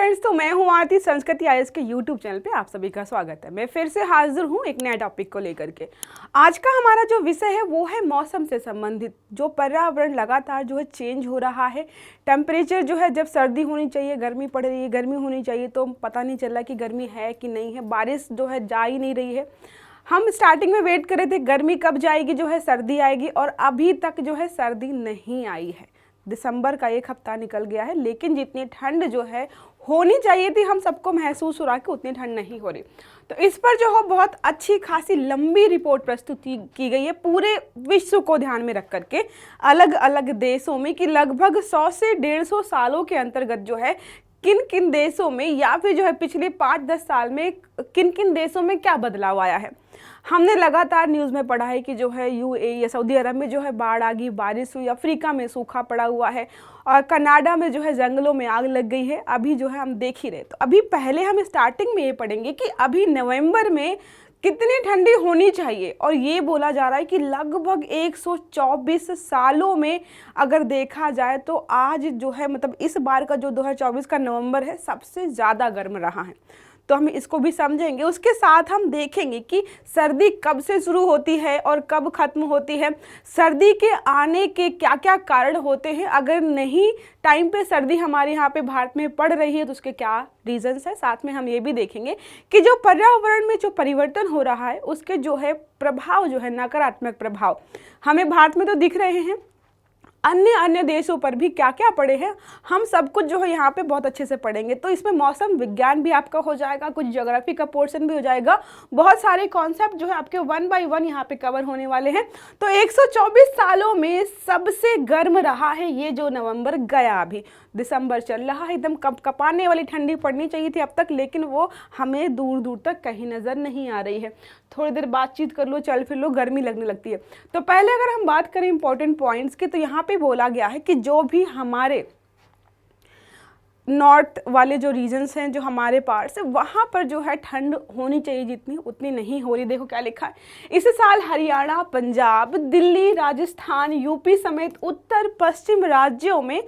Friends, तो मैं हूँ आरती संस्कृति आईएएस के यूट्यूब चैनल पे आप सभी का स्वागत है। मैं फिर से हाजिर हूँ एक नया टॉपिक को लेकर के। आज का हमारा जो विषय है वो है मौसम से संबंधित। जो पर्यावरण लगातार जो है चेंज हो रहा है, टेम्परेचर जो है, जब सर्दी होनी चाहिए गर्मी पड़ रही है, गर्मी होनी चाहिए तो पता नहीं चल रहा कि गर्मी है कि नहीं है, बारिश जो है जा ही नहीं रही है। हम स्टार्टिंग में वेट कर रहे थे गर्मी कब जाएगी, जो है सर्दी आएगी, और अभी तक जो है सर्दी नहीं आई है। दिसंबर का एक हफ्ता निकल गया है, लेकिन जितनी ठंड जो है होनी चाहिए थी हम सबको महसूस हो रहा है कि उतनी ठंड नहीं हो रही। तो इस पर जो है बहुत अच्छी खासी लंबी रिपोर्ट प्रस्तुत की गई है पूरे विश्व को ध्यान में रख करके, अलग अलग देशों में, कि लगभग 100 से 150 सालों के अंतर्गत जो है किन किन देशों में, या फिर जो है पिछले 5-10 साल में किन किन देशों में क्या बदलाव आया है। हमने लगातार न्यूज़ में पढ़ा है कि जो है यूएई या सऊदी अरब में जो है बाढ़ आ गई, बारिश हुई, अफ्रीका में सूखा पड़ा हुआ है, और कनाडा में जो है जंगलों में आग लग गई है। अभी जो है हम देख ही रहे। तो अभी पहले हम स्टार्टिंग में ये पढ़ेंगे कि अभी नवंबर में कितनी ठंडी होनी चाहिए, और ये बोला जा रहा है कि लगभग 124 सालों में अगर देखा जाए तो आज जो है, मतलब इस बार का जो 2024 का नवंबर है सबसे ज़्यादा गर्म रहा है। तो हम इसको भी समझेंगे। उसके साथ हम देखेंगे कि सर्दी कब से शुरू होती है और कब ख़त्म होती है, सर्दी के आने के क्या क्या कारण होते हैं, अगर नहीं टाइम पे सर्दी हमारे यहाँ पे भारत में पड़ रही है तो उसके क्या रीजंस है। साथ में हम ये भी देखेंगे कि जो पर्यावरण में जो परिवर्तन हो रहा है उसके जो है प्रभाव, जो है नकारात्मक प्रभाव हमें भारत में तो दिख रहे हैं, अन्य अन्य देशों पर भी क्या क्या पड़े हैं, हम सब कुछ जो है यहाँ पे बहुत अच्छे से पढ़ेंगे। तो इसमें मौसम विज्ञान भी आपका हो जाएगा, कुछ ज्योग्राफी का पोर्शन भी हो जाएगा, बहुत सारे कॉन्सेप्ट जो है आपके 1 बाय 1 यहाँ पे कवर होने वाले हैं। तो 124 सालों में सबसे गर्म रहा है ये जो नवंबर गया। अभी दिसंबर चल रहा है, एकदम कपाने वाली ठंडी पड़नी चाहिए थी अब तक, लेकिन वो हमें दूर दूर तक कहीं नज़र नहीं आ रही है। थोड़ी देर बातचीत कर लो, चल फिर लो, गर्मी लगने लगती है। तो पहले अगर हम बात करें इंपॉर्टेंट पॉइंट्स की, तो यहाँ पे बोला गया है कि जो भी हमारे नॉर्थ वाले जो रीजन्स हैं, जो हमारे पार्ट्स है, वहाँ पर जो है ठंड होनी चाहिए जितनी, उतनी नहीं हो रही। देखो क्या लिखा है, इस साल हरियाणा, पंजाब, दिल्ली, राजस्थान, यूपी समेत उत्तर पश्चिम राज्यों में,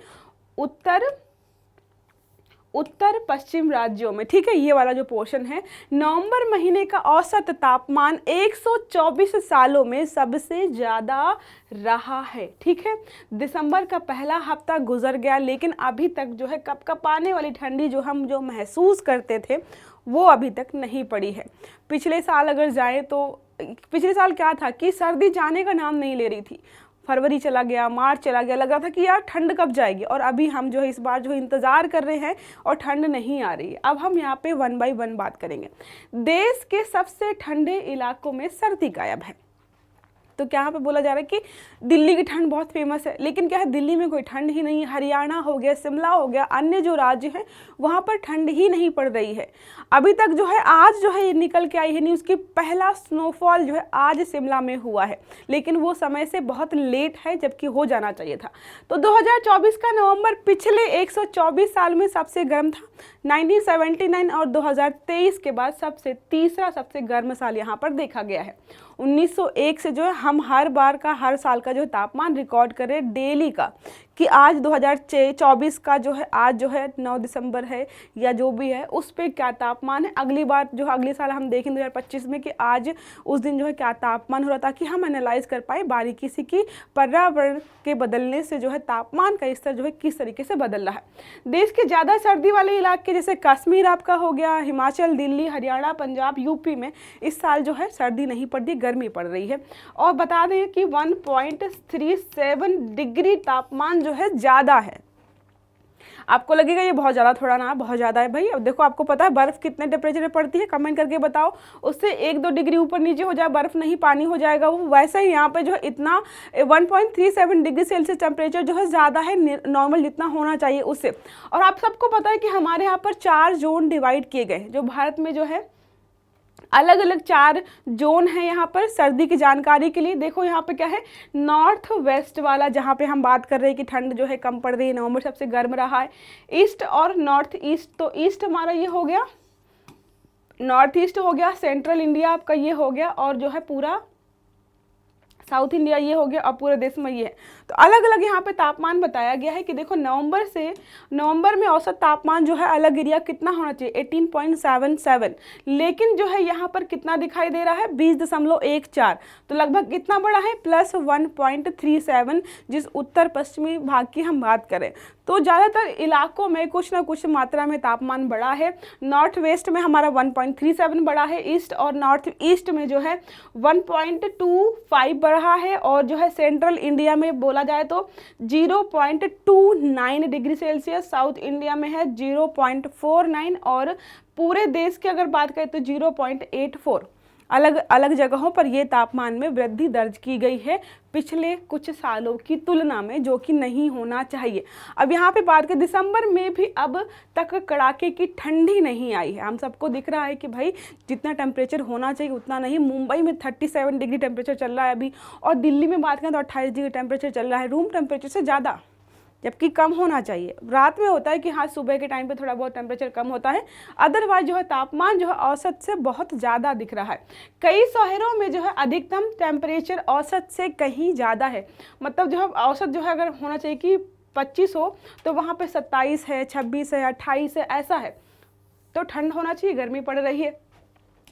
उत्तर पश्चिम राज्यों में, ठीक है, ये वाला जो पोर्शन है, नवंबर महीने का औसत तापमान 124 सालों में सबसे ज़्यादा रहा है। ठीक है, दिसंबर का पहला हफ्ता गुजर गया, लेकिन अभी तक जो है कपकपाने वाली ठंडी जो हम जो महसूस करते थे वो अभी तक नहीं पड़ी है। पिछले साल अगर जाए तो पिछले साल क्या था कि सर्दी जाने का नाम नहीं ले रही थी। फरवरी चला गया, मार्च चला गया, लग रहा था कि यार ठंड कब जाएगी, और अभी हम जो है इस बार जो इंतज़ार कर रहे हैं और ठंड नहीं आ रही है। अब हम यहाँ पे 1 बाय 1 बात करेंगे। देश के सबसे ठंडे इलाकों में सर्दी गायब है। तो क्या यहाँ पे बोला जा रहा है कि दिल्ली की ठंड बहुत फेमस है, लेकिन क्या है, दिल्ली में कोई ठंड ही नहीं है। हरियाणा हो गया, शिमला हो गया, अन्य जो राज्य हैं वहाँ पर ठंड ही नहीं पड़ रही है अभी तक। जो है आज जो है ये निकल के आई है न्यूज़ की पहला स्नोफॉल जो है आज शिमला में हुआ है, लेकिन वो समय से बहुत लेट है, जबकि हो जाना चाहिए था। तो 2024 का नवंबर पिछले 124 साल में सबसे गर्म था, 1979, और 2023 के बाद तीसरा सबसे गर्म साल यहाँ पर देखा गया है। 1901 से जो है हम हर साल का जो है तापमान रिकॉर्ड कर रहे हैं डेली का, कि आज 2024 का जो है, आज जो है 9 दिसंबर है या जो भी है, उस पे क्या तापमान है। अगली बार जो है अगले साल हम देखें 2025 में कि आज उस दिन जो है क्या तापमान हो रहा, ताकि हम एनालाइज कर पाए बारीकी से कि पर्यावरण के बदलने से जो है तापमान का स्तर जो है किस तरीके से बदल रहा है। देश के ज़्यादा सर्दी वाले इलाके जैसे कश्मीर आपका हो गया, हिमाचल, दिल्ली, हरियाणा, पंजाब, यूपी में इस साल जो है सर्दी नहीं पड़ रही, गर्मी पड़ रही है। और बता दें कि 1.37 डिग्री तापमान जो है ज़्यादा है। आपको लगेगा ये बहुत ज़्यादा, थोड़ा ना, बहुत ज़्यादा है भाई। अब देखो, आपको पता है बर्फ़ कितने टेम्परेचर में पड़ती है, कमेंट करके बताओ। उससे 1-2 डिग्री ऊपर नीचे हो जाए बर्फ़ नहीं, पानी हो जाएगा वो। वैसे ही यहाँ पे जो है इतना 1.37 डिग्री सेल्सियस टेम्परेचर जो है ज़्यादा है नॉर्मल जितना होना चाहिए उससे। और आप सबको पता है कि हमारे यहाँ पर 4 जोन डिवाइड किए गए, जो भारत में जो है अलग अलग 4 जोन है यहाँ पर सर्दी की जानकारी के लिए। देखो यहाँ पे क्या है, नॉर्थ वेस्ट वाला, जहाँ पे हम बात कर रहे हैं कि ठंड जो है कम पड़ रही है, नवंबर सबसे गर्म रहा है। ईस्ट और नॉर्थ ईस्ट, तो ईस्ट हमारा ये हो गया, नॉर्थ ईस्ट हो गया, सेंट्रल इंडिया आपका ये हो गया, और जो है पूरा साउथ इंडिया ये हो गया और पूरे देश में ये है। तो अलग अलग यहाँ पे तापमान बताया गया है कि देखो नवंबर में औसत तापमान जो है अलग एरिया कितना होना चाहिए 18.77, लेकिन जो है यहाँ पर कितना दिखाई दे रहा है 20.14, तो लगभग कितना बड़ा है +1.37, जिस उत्तर पश्चिमी भाग की हम बात करें तो ज़्यादातर इलाकों में कुछ ना कुछ मात्रा में तापमान बढ़ा है। नॉर्थ वेस्ट में हमारा 1.37 बढ़ा है, ईस्ट और नॉर्थ ईस्ट में जो है 1.25 बढ़ा है, और जो है सेंट्रल इंडिया में बोला जाए तो 0.29 डिग्री सेल्सियस, साउथ इंडिया में है 0.49, और पूरे देश की अगर बात करें तो 0.84। अलग अलग जगहों पर ये तापमान में वृद्धि दर्ज की गई है पिछले कुछ सालों की तुलना में, जो कि नहीं होना चाहिए। अब यहाँ पे बात करें दिसंबर में भी अब तक कड़ाके की ठंडी नहीं आई है। हम सबको दिख रहा है कि भाई जितना टेम्परेचर होना चाहिए उतना नहीं। मुंबई में 37 डिग्री टेम्परेचर चल रहा है अभी, और दिल्ली में बात करें तो 28 डिग्री टेम्परेचर चल रहा है, रूम टेम्परेचर से ज़्यादा, जबकि कम होना चाहिए। रात में होता है कि हाँ सुबह के टाइम पे थोड़ा बहुत टेम्परेचर कम होता है, अदरवाइज जो है तापमान जो है औसत से बहुत ज़्यादा दिख रहा है। कई शहरों में जो है अधिकतम टेम्परेचर औसत से कहीं ज़्यादा है, मतलब जो है औसत जो है अगर होना चाहिए कि 25 हो तो वहाँ पे 27 है, 26 है, 28 है, ऐसा है। तो ठंड होना चाहिए, गर्मी पड़ रही है।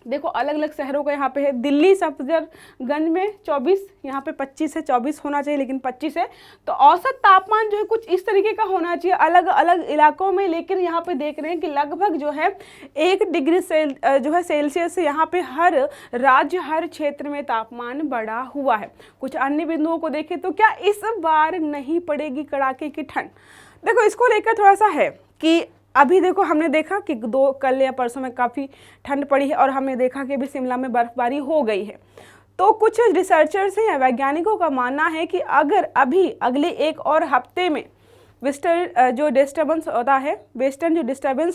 देखो अलग अलग शहरों का यहाँ पे है, दिल्ली सफदरगंज में 24, यहाँ पे 25 है, 24 होना चाहिए लेकिन 25 है। तो औसत तापमान जो है कुछ इस तरीके का होना चाहिए अलग अलग इलाकों में, लेकिन यहाँ पे देख रहे हैं कि लगभग जो है 1 डिग्री सेल्सियस से यहाँ पे हर राज्य हर क्षेत्र में तापमान बढ़ा हुआ है। कुछ अन्य बिंदुओं को देखें तो क्या इस बार नहीं पड़ेगी कड़ाके की ठंड? देखो इसको लेकर थोड़ा सा है कि अभी देखो हमने देखा कि कल या परसों में काफ़ी ठंड पड़ी है, और हमने देखा कि अभी शिमला में बर्फबारी हो गई है। तो कुछ रिसर्चर्स हैं या वैज्ञानिकों का मानना है कि अगर अभी अगले 1 और हफ्ते में वेस्टर्न जो डिस्टर्बेंस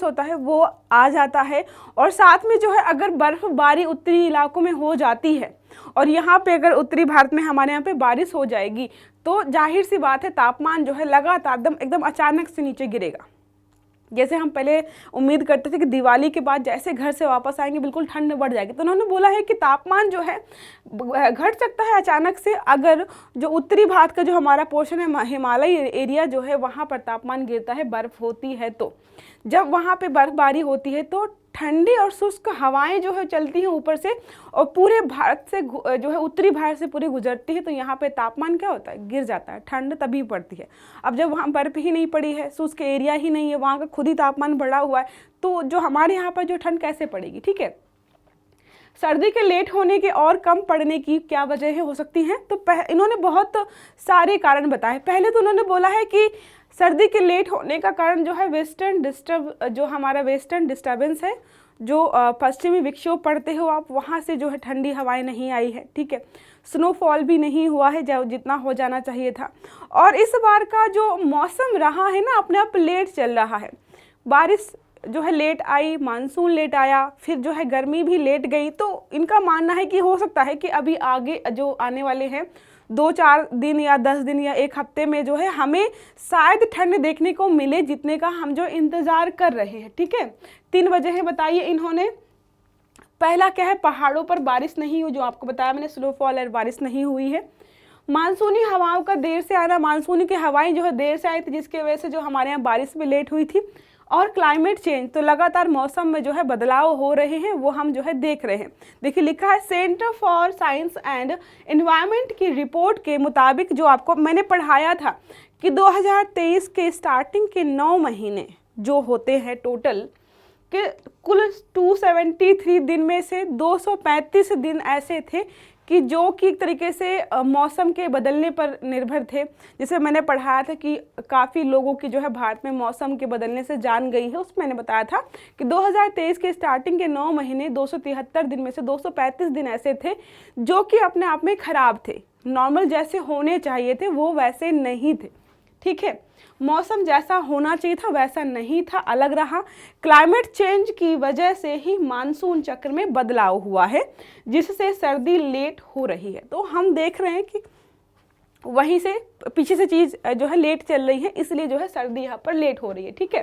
होता है वो आ जाता है, और साथ में जो है अगर बर्फबारी उत्तरी इलाकों में हो जाती है, और यहाँ पे अगर उत्तरी भारत में हमारे यहाँ पे बारिश हो जाएगी, तो जाहिर सी बात है तापमान जो है लगातार एकदम अचानक से नीचे गिरेगा। जैसे हम पहले उम्मीद करते थे कि दिवाली के बाद जैसे घर से वापस आएंगे बिल्कुल ठंड बढ़ जाएगी, तो उन्होंने बोला है कि तापमान जो है घट सकता है अचानक से अगर जो उत्तरी भारत का जो हमारा पोर्शन है, हिमालय एरिया जो है वहाँ पर तापमान गिरता है, बर्फ़ होती है। तो जब वहाँ पे बर्फबारी होती है तो ठंडी और शुष्क हवाएं जो है चलती हैं ऊपर से, और पूरे भारत से जो है उत्तरी भारत से पूरी गुजरती है, तो यहाँ पे तापमान क्या होता है, गिर जाता है, ठंड तभी पड़ती है। अब जब वहाँ बर्फ़ ही नहीं पड़ी है, शुष्क एरिया ही नहीं है, वहाँ का खुद ही तापमान बढ़ा हुआ है, तो जो हमारे यहाँ पर जो ठंड कैसे पड़ेगी? ठीक है, सर्दी के लेट होने के और कम पड़ने की क्या वजह हो सकती हैं? तो इन्होंने बहुत सारे कारण बताए। पहले तो उन्होंने बोला है कि सर्दी के लेट होने का कारण जो है हमारा वेस्टर्न डिस्टर्बेंस है, जो पश्चिमी विक्षोभ पड़ते हो आप, वहाँ से जो है ठंडी हवाएं नहीं आई है। ठीक है, स्नोफॉल भी नहीं हुआ है जितना हो जाना चाहिए था, और इस बार का जो मौसम रहा है ना अपने आप लेट चल रहा है। बारिश जो है लेट आई, मानसून लेट आया, फिर जो है गर्मी भी लेट गई। तो इनका मानना है कि हो सकता है कि अभी आगे जो आने वाले हैं 2-4 दिन या 10 दिन या 1 हफ्ते में जो है हमें शायद ठंड देखने को मिले, जितने का हम जो इंतज़ार कर रहे हैं। ठीक है, 3 वजह बताइए इन्होंने। पहला क्या है, पहाड़ों पर बारिश नहीं हुई, जो आपको बताया मैंने, स्नोफॉल और बारिश नहीं हुई है। मानसूनी हवाओं का देर से आना, मानसूनी की हवाएं जो है देर से आई थी, जिसकी वजह से जो हमारे यहाँ बारिश में लेट हुई थी। और क्लाइमेट चेंज, तो लगातार मौसम में जो है बदलाव हो रहे हैं, वो हम जो है देख रहे हैं। देखिए लिखा है centre for science and environment की रिपोर्ट के मुताबिक, जो आपको मैंने पढ़ाया था कि 2023 के स्टार्टिंग के 9 महीने जो होते हैं टोटल के कुल 273 दिन में से 235 दिन ऐसे थे कि जो कि एक तरीके से मौसम के बदलने पर निर्भर थे। जैसे मैंने पढ़ाया था कि काफ़ी लोगों की जो है भारत में मौसम के बदलने से जान गई है, उसमें मैंने बताया था कि 2023 के स्टार्टिंग के 9 महीने 273 दिन में से 235 दिन ऐसे थे जो कि अपने आप में ख़राब थे, नॉर्मल जैसे होने चाहिए थे वो वैसे नहीं थे। ठीक है, मौसम जैसा होना चाहिए था वैसा नहीं था, अलग रहा। क्लाइमेट चेंज की वजह से ही मानसून चक्र में बदलाव हुआ है, जिससे सर्दी लेट हो रही है। तो हम देख रहे हैं कि वहीं से पीछे से चीज़ जो है लेट चल रही है, इसलिए जो है सर्दी यहाँ पर लेट हो रही है। ठीक है,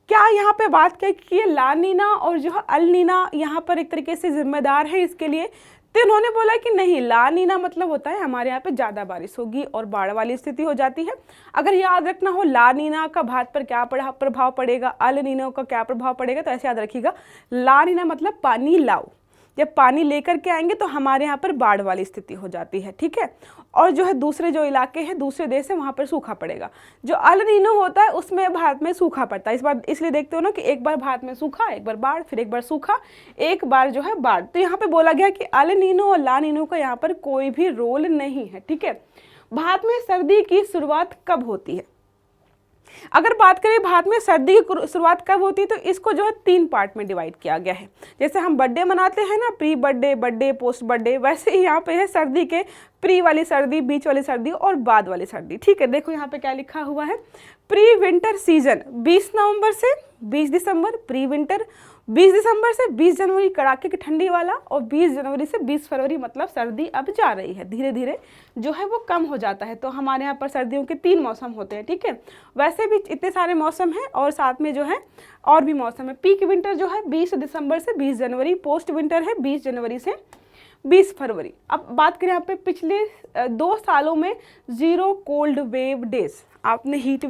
क्या यहाँ पे बात करें कि ये ला नीना और जो है अल नीना यहाँ पर एक तरीके से जिम्मेदार है इसके लिए? तो इन्होंने बोला कि नहीं, ला नीना मतलब होता है हमारे यहाँ पे ज़्यादा बारिश होगी और बाढ़ वाली स्थिति हो जाती है। अगर याद रखना हो ला नीना का भारत पर क्या प्रभाव पड़ेगा, अल नीनो का क्या प्रभाव पड़ेगा, तो ऐसे याद रखिएगा। ला नीना मतलब पानी लाओ, जब पानी लेकर के आएंगे तो हमारे यहाँ पर बाढ़ वाली स्थिति हो जाती है, ठीक है। और जो है दूसरे जो इलाके हैं, दूसरे देश है, वहाँ पर सूखा पड़ेगा। जो अल नीनो होता है उसमें भारत में सूखा पड़ता है। इस बार इसलिए देखते हो ना कि एक बार भारत में सूखा, एक बार बाढ़, फिर एक बार सूखा, एक बार जो है बाढ़। तो यहाँ पे बोला गया कि अल नीनो और ला नीनो का यहाँ पर कोई भी रोल नहीं है, ठीक है। भारत में सर्दी की शुरुआत कब होती है? अगर बात करें भारत में सर्दी की शुरुआत कब होती है, तो इसको जो है 3 पार्ट में डिवाइड किया गया है। जैसे हम बर्थडे मनाते हैं ना, pre birthday, birthday, post birthday, वैसे ही यहाँ पे है सर्दी के प्री वाली सर्दी, बीच वाली सर्दी और बाद वाली सर्दी, ठीक है। देखो यहाँ पे क्या लिखा हुआ है, प्री विंटर सीजन 20 नवंबर से 20 दिसंबर, प्री विंटर 20 दिसंबर से 20 जनवरी कड़ाके की ठंडी वाला, और 20 जनवरी से 20 फरवरी मतलब सर्दी अब जा रही है, धीरे धीरे जो है वो कम हो जाता है। तो हमारे यहाँ पर सर्दियों के 3 मौसम होते हैं, ठीक है। वैसे भी इतने सारे मौसम हैं और साथ में जो है और भी मौसम है। पीक विंटर जो है 20 दिसंबर से 20 जनवरी, पोस्ट विंटर है 20 जनवरी से 20 फरवरी। अब बात करें यहाँ पे पिछले 2 सालों में 0 कोल्ड वेव डेज। आपने हीट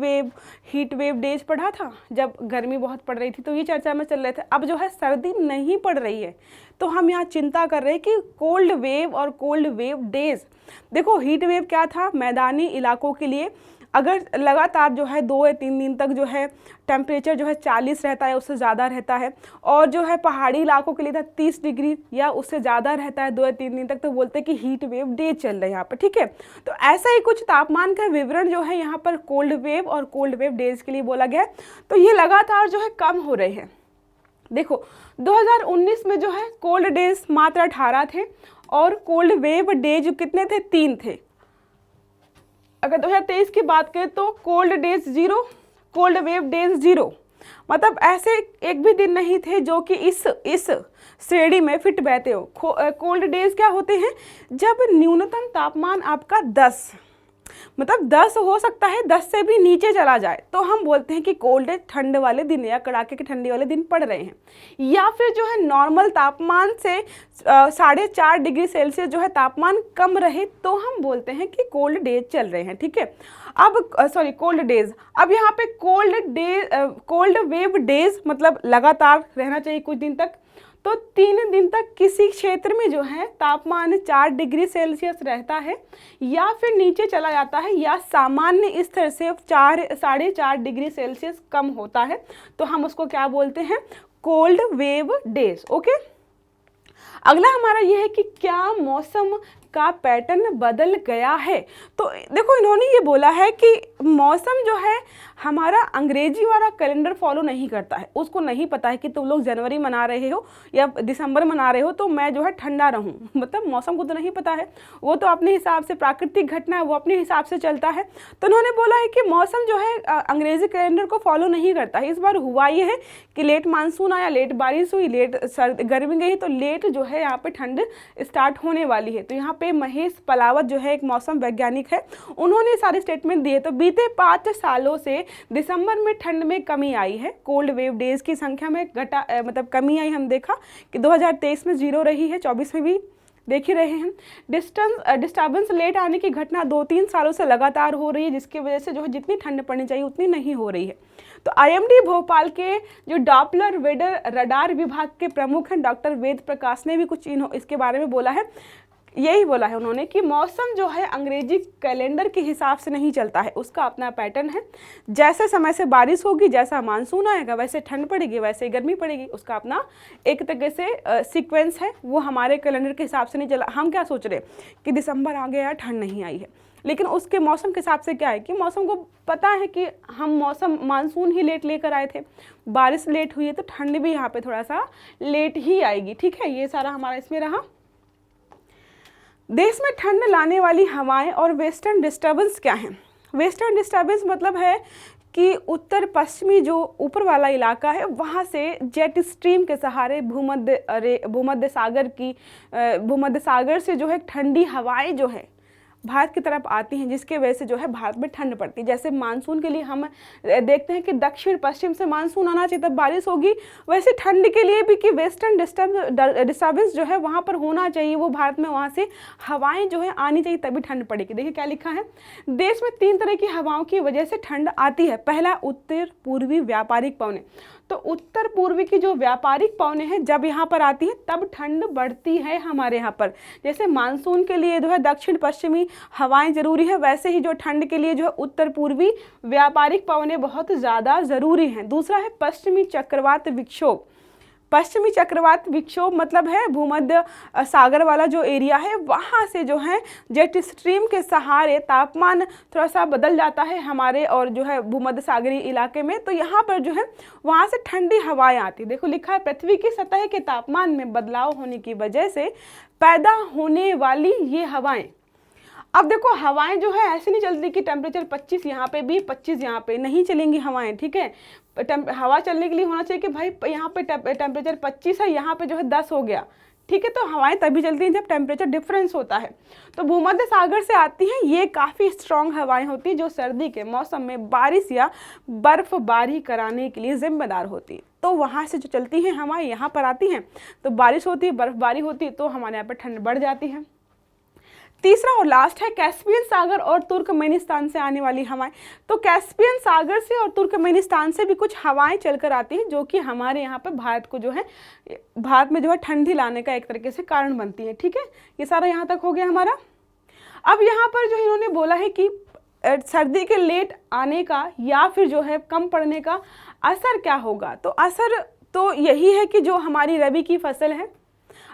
वेव डेज पढ़ा था जब गर्मी बहुत पड़ रही थी, तो ये चर्चा में चल रहे थे। अब जो है सर्दी नहीं पड़ रही है, तो हम यहाँ चिंता कर रहे हैं कि कोल्ड वेव और कोल्ड वेव डेज। देखो हीट वेव क्या था, मैदानी इलाकों के लिए अगर लगातार जो है 2 या 3 दिन तक जो है टेम्परेचर जो है 40 रहता है, उससे ज़्यादा रहता है, और जो है पहाड़ी इलाकों के लिए था 30 डिग्री या उससे ज़्यादा रहता है 2 या 3 दिन तक, तो बोलते हैं कि हीट वेव डे चल रहे हैं यहाँ पर, ठीक है। तो ऐसा ही कुछ तापमान का विवरण जो है यहाँ पर कोल्ड वेव और कोल्ड वेव डेज के लिए बोला गया है। तो ये लगातार जो है कम हो रहे हैं। देखो 2019 में जो है कोल्ड डेज मात्र 18 थे और कोल्ड वेव डेज कितने थे, 3 थे। अगर 2023 की बात करें तो cold days 0, cold wave days 0, मतलब ऐसे एक भी दिन नहीं थे जो कि इस श्रेणी में फिट बैठे हो। कोल्ड डेज क्या होते हैं, जब न्यूनतम तापमान आपका 10 मतलब 10 हो सकता है, 10 से भी नीचे चला जाए तो हम बोलते हैं कि कोल्ड डे, ठंड वाले दिन या कड़ाके की ठंडी वाले दिन पड़ रहे हैं। या फिर जो है नॉर्मल तापमान से 4.5 डिग्री सेल्सियस जो है तापमान कम रहे तो हम बोलते हैं कि कोल्ड डेज चल रहे हैं, ठीक है। अब कोल्ड डेज, अब यहाँ पे कोल्ड वेव डेज मतलब लगातार रहना चाहिए कुछ दिन तक। तो 3 दिन तक किसी क्षेत्र में जो है तापमान 4 डिग्री सेल्सियस रहता है या फिर नीचे चला जाता है या सामान्य स्तर से 4.5 डिग्री सेल्सियस कम होता है, तो हम उसको क्या बोलते हैं, कोल्ड वेव डेज, ओके। अगला हमारा ये है कि क्या मौसम का पैटर्न बदल गया है। तो देखो इन्होंने ये बोला है कि मौसम जो है हमारा अंग्रेजी वाला कैलेंडर फॉलो नहीं करता है। उसको नहीं पता है कि तुम लोग जनवरी मना रहे हो या दिसंबर मना रहे हो तो मैं जो है ठंडा रहूं, मतलब मौसम को तो नहीं पता है, वो तो अपने हिसाब से प्राकृतिक घटना है, वो अपने हिसाब से चलता है। तो उन्होंने बोला है कि मौसम जो है अंग्रेजी कैलेंडर को फॉलो नहीं करता है। इस बार हुआ ये है कि लेट मानसून आया, लेट बारिश हुई, लेट गर्मी गई, तो लेट जो है यहाँ पे ठंड स्टार्ट होने वाली है। तो यहाँ पे महेश पलावत जो है एक मौसम वैज्ञानिक है, उन्होंने सारे स्टेटमेंट दिए। तो बीते 5 सालों से दिसंबर में ठंड में कमी आई है, कोल्ड वेव डेज की संख्या में मतलब कमी आई। हम देखा कि 2023 में 0 रही है, 24 में भी देख ही रहे हैं। डिस्टर्बेंस लेट आने की घटना 2-3 सालों से लगातार हो रही है, जिसकी वजह से जो है जितनी ठंड पड़नी चाहिए उतनी नहीं हो रही है। तो IMD भोपाल के जो डॉपलर वेदर रडार विभाग के प्रमुख हैं डॉक्टर वेद प्रकाश ने भी कुछ इसके बारे में बोला है। यही बोला है उन्होंने कि मौसम जो है अंग्रेजी कैलेंडर के हिसाब से नहीं चलता है, उसका अपना पैटर्न है। जैसे समय से बारिश होगी, जैसा मानसून आएगा वैसे ठंड पड़ेगी, वैसे गर्मी पड़ेगी, उसका अपना एक तरीके से सीक्वेंस है, वो हमारे कैलेंडर के हिसाब से नहीं चला। हम क्या सोच रहे कि दिसंबर आ गया, ठंड नहीं आई है, लेकिन उसके मौसम के हिसाब से क्या है कि मौसम को पता है कि हम मौसम मानसून ही लेट लेकर आए थे, बारिश लेट हुई है तो ठंड भी यहाँ पे थोड़ा सा लेट ही आएगी, ठीक है। ये सारा हमारा इसमें रहा। देश में ठंड लाने वाली हवाएं और वेस्टर्न डिस्टर्बेंस क्या हैं। वेस्टर्न डिस्टर्बेंस मतलब है कि उत्तर पश्चिमी जो ऊपर वाला इलाका है वहाँ से जेट स्ट्रीम के सहारे भूमध्य सागर से जो है ठंडी हवाएं जो है भारत की तरफ आती हैं, जिसके वजह से जो है भारत में ठंड पड़ती है। जैसे मानसून के लिए हम देखते हैं कि दक्षिण पश्चिम से मानसून आना चाहिए तब बारिश होगी, वैसे ठंड के लिए भी कि वेस्टर्न डिस्टर्बेंस जो है वहाँ पर होना चाहिए, वो भारत में वहाँ से हवाएं जो है आनी चाहिए तभी ठंड पड़ेगी। देखिए क्या लिखा है, देश में 3 तरह की हवाओं की वजह से ठंड आती है। पहला उत्तर पूर्वी व्यापारिक पवनें, तो उत्तर पूर्वी की जो व्यापारिक पवनें हैं जब यहाँ पर आती है तब ठंड बढ़ती है हमारे यहाँ पर। जैसे मानसून के लिए जो है दक्षिण पश्चिमी हवाएं जरूरी है, वैसे ही जो ठंड के लिए जो है उत्तर पूर्वी व्यापारिक पवनें बहुत ज़्यादा ज़रूरी हैं। दूसरा है पश्चिमी चक्रवात विक्षोभ। पश्चिमी चक्रवात विक्षोभ मतलब है भूमध्य सागर वाला जो एरिया है वहाँ से जो है जेट स्ट्रीम के सहारे तापमान थोड़ा सा बदल जाता है हमारे और जो है भूमध्य सागरीय इलाके में, तो यहाँ पर जो है वहाँ से ठंडी हवाएं आती। देखो लिखा है पृथ्वी की सतह के तापमान में बदलाव होने की वजह से पैदा होने वाली ये हवाएं। अब देखो हवाएं जो है ऐसे नहीं चलती कि टेम्परेचर 25 यहाँ पे भी 25 यहाँ पे नहीं चलेंगी हवाएं, ठीक है। हवा चलने के लिए होना चाहिए कि भाई यहाँ पे टेम्परेचर 25 है, यहाँ पे जो है 10 हो गया, ठीक है। तो हवाएं तभी चलती हैं जब टेम्परेचर डिफरेंस होता है। तो भूमध्य सागर से आती हैं ये काफ़ी स्ट्रॉन्ग हवाएं होती हैं जो सर्दी के मौसम में बारिश या बर्फबारी कराने के लिए जिम्मेदार होती है। तो वहाँ से जो चलती हैं हवाएं यहाँ पर आती हैं तो बारिश होती है, बर्फबारी होती है, तो हमारे यहाँ पर ठंड बढ़ जाती है। तीसरा और लास्ट है कैस्पियन सागर और तुर्कमेनिस्तान से आने वाली हवाएं। तो कैस्पियन सागर से और तुर्कमेनिस्तान से भी कुछ हवाएं चलकर आती हैं जो कि हमारे यहाँ पे भारत को जो है भारत में जो है ठंडी लाने का एक तरीके से कारण बनती है, ठीक है। ये सारा यहाँ तक हो गया हमारा। अब यहाँ पर जो इन्होंने बोला है कि सर्दी के लेट आने का या फिर जो है कम पड़ने का असर क्या होगा। तो असर तो यही है कि जो हमारी रबी की फसल है,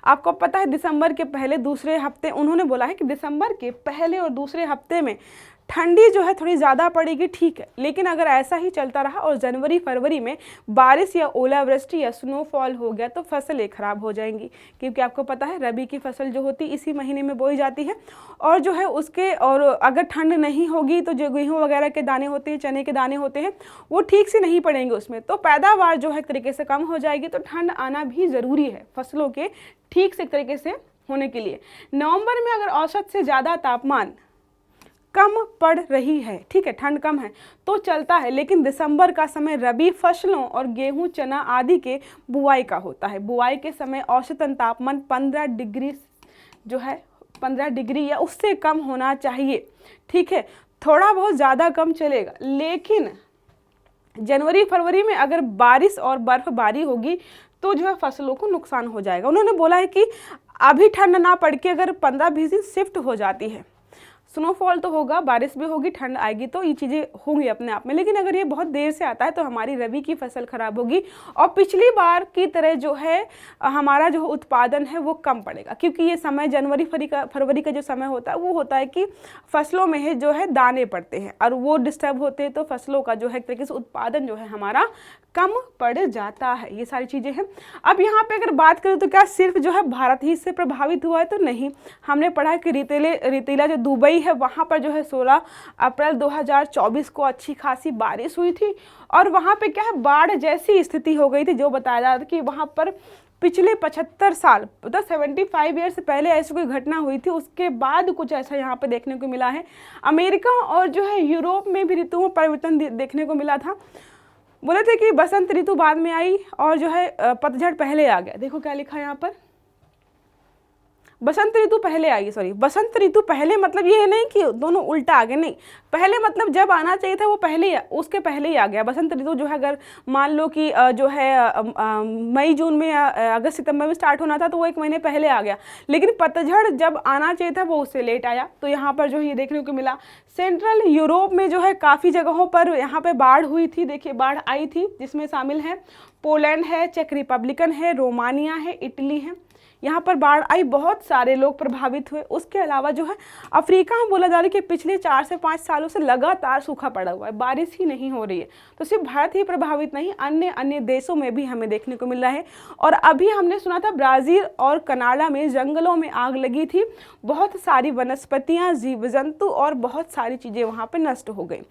आपको पता है दिसंबर के पहले दूसरे हफ्ते, उन्होंने बोला है कि दिसंबर के पहले और दूसरे हफ्ते में ठंडी जो है थोड़ी ज़्यादा पड़ेगी, ठीक है। लेकिन अगर ऐसा ही चलता रहा और जनवरी फरवरी में बारिश या ओलावृष्टि या स्नोफॉल हो गया तो फसलें ख़राब हो जाएंगी, क्योंकि आपको पता है रबी की फसल जो होती है इसी महीने में बोई जाती है। और जो है उसके और अगर ठंड नहीं होगी तो जो गेहूँ वगैरह के दाने होते हैं, चने के दाने होते हैं, वो ठीक से नहीं पड़ेंगे उसमें, तो पैदावार जो है एक तरीके से कम हो जाएगी। तो ठंड आना भी ज़रूरी है फसलों के ठीक से एक तरीके से होने के लिए। नवंबर में अगर औसत से ज़्यादा तापमान कम पड़ रही है, ठीक है, ठंड कम है तो चलता है, लेकिन दिसंबर का समय रबी फसलों और गेहूं चना आदि के बुआई का होता है। बुआई के समय औसतन तापमान 15 डिग्री जो है 15 डिग्री या उससे कम होना चाहिए, ठीक है। थोड़ा बहुत ज़्यादा कम चलेगा, लेकिन जनवरी फरवरी में अगर बारिश और बर्फबारी होगी तो जो है फसलों को नुकसान हो जाएगा। उन्होंने बोला है कि अभी ठंड ना पड़ के अगर 15-20 दिन शिफ्ट हो जाती है, स्नोफॉल तो होगा, बारिश भी होगी, ठंड आएगी, तो ये चीज़ें होंगी अपने आप में। लेकिन अगर ये बहुत देर से आता है तो हमारी रबी की फसल खराब होगी और पिछली बार की तरह जो है हमारा जो उत्पादन है वो कम पड़ेगा, क्योंकि ये समय जनवरी फरवरी का जो समय होता है वो होता है कि फसलों में जो है दाने पड़ते हैं और वो डिस्टर्ब होते हैं, तो फसलों का जो है एक तरीके से उत्पादन जो है हमारा कम पड़ जाता है। ये सारी चीज़ें हैं। अब यहाँ पे अगर बात करें तो क्या सिर्फ जो है भारत ही इससे प्रभावित हुआ है, तो नहीं। हमने पढ़ा कि रेतीला जो दुबई है वहाँ पर जो है 16 अप्रैल 2024 को अच्छी खासी बारिश हुई थी और वहाँ पे क्या है बाढ़ जैसी स्थिति हो गई थी, जो बताया जा रहा था कि वहाँ पर पिछले 75 साल मतलब 75 ईयर्स पहले ऐसी कोई घटना हुई थी, उसके बाद कुछ ऐसा यहाँ पे देखने को मिला है। अमेरिका और जो है यूरोप में भी ऋतुओं परिवर्तन देखने को मिला था। बोले थे कि बसंत ऋतु बाद में आई और जो है पतझड़ पहले आ गया। देखो क्या लिखा है यहाँ पर, बसंत ऋतु पहले आई, सॉरी बसंत ऋतु पहले मतलब ये नहीं कि दोनों उल्टा आ गए, नहीं, पहले मतलब जब आना चाहिए था वो पहले ही, उसके पहले ही आ गया। बसंत ऋतु जो है अगर मान लो कि जो है मई जून में या अगस्त सितंबर में स्टार्ट होना था तो वो 1 महीने पहले आ गया, लेकिन पतझड़ जब आना चाहिए था वो उससे लेट आया। तो यहाँ पर जो है ये देखने को मिला। सेंट्रल यूरोप में जो है काफ़ी जगहों पर यहाँ पर बाढ़ हुई थी, देखिए बाढ़ आई थी, जिसमें शामिल है पोलैंड है, चेक रिपब्लिकन है, रोमानिया है, इटली है, यहाँ पर बाढ़ आई, बहुत सारे लोग प्रभावित हुए। उसके अलावा जो है अफ्रीका में बोला जा रहा है कि पिछले 4 से 5 सालों से लगातार सूखा पड़ा हुआ है, बारिश ही नहीं हो रही है। तो सिर्फ भारत ही प्रभावित नहीं, अन्य देशों में भी हमें देखने को मिल रहा है। और अभी हमने सुना था ब्राज़ील और कनाडा में जंगलों में आग लगी थी, बहुत सारी वनस्पतियाँ, जीव जंतु और बहुत सारी चीज़ें वहाँ पर नष्ट हो गई।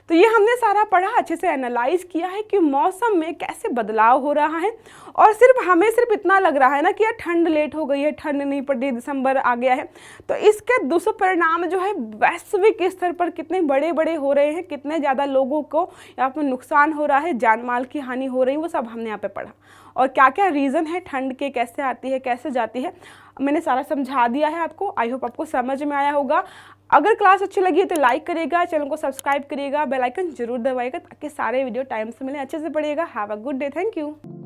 तो ये हमने सारा पढ़ा, अच्छे से एनालाइज किया है कि मौसम में कैसे बदलाव हो रहा है। और हमें सिर्फ इतना लग रहा है ना कि यार ठंड लेट हो गई है, ठंड नहीं पड़ी, दिसंबर आ गया है, तो इसके दुष्परिणाम जो है वैश्विक स्तर पर कितने बड़े बड़े हो रहे हैं, कितने ज़्यादा लोगों को यहाँ पर नुकसान हो रहा है, जान माल की हानि हो रही है, वो सब हमने यहाँ पे पढ़ा। और क्या क्या रीज़न है ठंड के, कैसे आती है, कैसे जाती है, मैंने सारा समझा दिया है आपको। आई होप आपको समझ में आया होगा। अगर क्लास अच्छी लगी है तो लाइक करिएगा, चैनल को सब्सक्राइब करिएगा, बेल आइकन जरूर दबाइएगा ताकि सारे वीडियो टाइम से मिले, अच्छे से पढ़िएगा। Have a good day, thank you.